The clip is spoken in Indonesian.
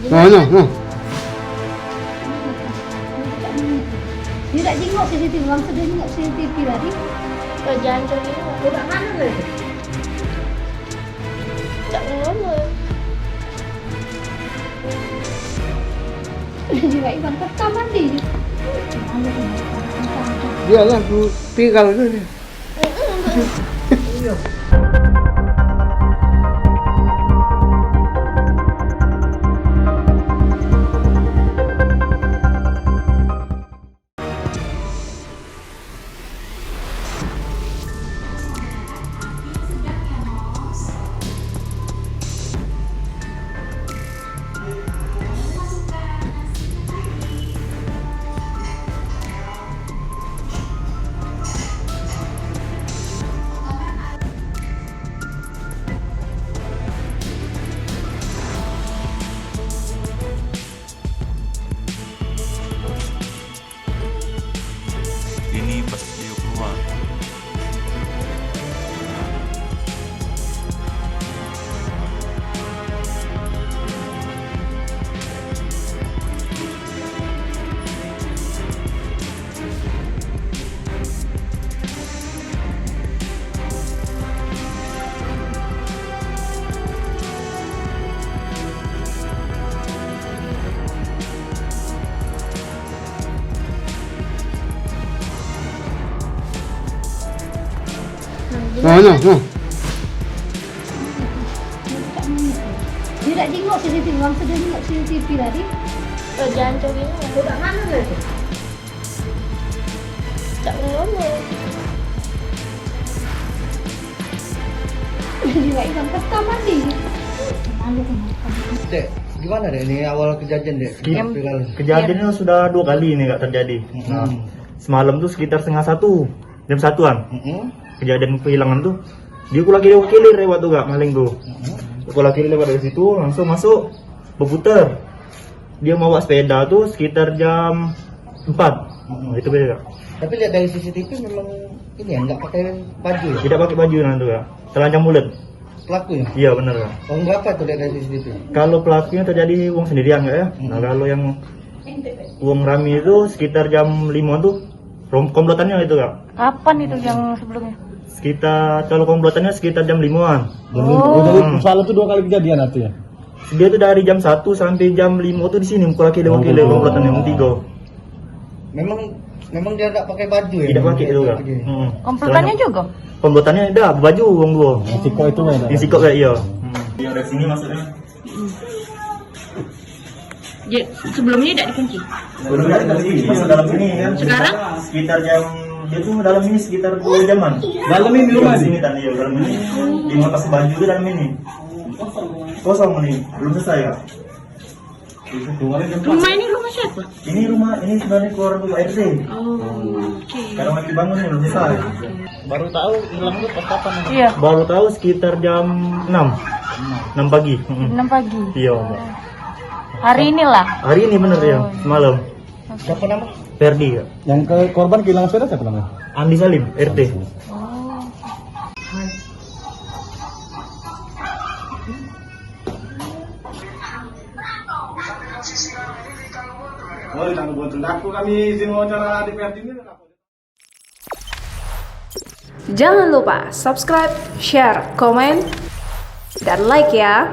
Nah, nah, nah. Dia tak tengok CCTV, bang sudah tengok CCTV tadi. Jangan macam ni. Kat mana lagi? Tak mana. Dia baik bang, tetap mandi je. Dia lah aku tinggal tu dia. Ini pas dia keluar. Nah, nah, nah. Dia tak tengok CCTV, bang sudah tengok CCTV tadi. Jangan macam ni. Kat mana lagi? Tak mana. Dia baik bang, tetap mandi je. Malu kenapa? Dek, gimana dek ini awal kejadian dek? Kejadiannya sudah 2 kali ini nggak terjadi. Nah, semalam tuh sekitar setengah 1, jam 1-an. Kejadian kehilangan tuh. Dia aku lagi wakili lewat tuh gak maling tuh. Aku lagi lewat dari situ langsung masuk berputar. Dia bawa sepeda tuh sekitar jam 4. Itu beda. Tapi lihat dari CCTV memang ini ya nggak pakai baju ya? Tidak pakai baju nanti ya. Telanjang bulat. Pelaku ya? Iya benar ya. Uang berapa tuh lihat dari CCTV? Kalau pelakunya terjadi uang sendirian nggak ya? Nah kalau yang uang rame itu sekitar jam 5 tuh komplotannya itu kak. Kapan itu yang sebelumnya? Sekitar kalau komplotannya sekitar jam 5-an. Jadi masalah itu 2 kali kejadian artinya. Dia tuh dari jam 1 sampai jam 5 tuh di sini mukul laki wakil komplotan yang 3. Memang dia nggak pakai baju ya? Tidak pakai itu kak. Komplotannya juga? Komplotannya ada baju uang dua. Risiko itu ya. Risiko kayak iya. Yang dari sini maksudnya. Sebelumnya tidak dikunci. Sebelumnya dari sini masuk dalam sini kan. Sekarang? Sekitar jam dia tuh dalam ini sekitar 2 jaman. Dalam ini rumah sini tadi ya dalam ini. Di atas baju itu dalam ini. Kosong nih, belum selesai ya. Rumah ini rumah siapa? Ini rumah ini sebenarnya keluar rumah RT. Oke. Karena masih bangun ini belum selesai. Baru tahu hilang itu pas kapan? Iya. Baru tahu sekitar jam 6. 6 pagi. 6 pagi. Iya. Hari inilah. Hari ini bener ya, semalam. Siapa nama? Ferdi ya. Yang ke korban kehilangan sepeda siapa namanya? Andi Salim, RT. Oh, ditanggung buat aku kami izin wawancara di PRT ini. Jangan lupa subscribe, share, komen, dan like ya.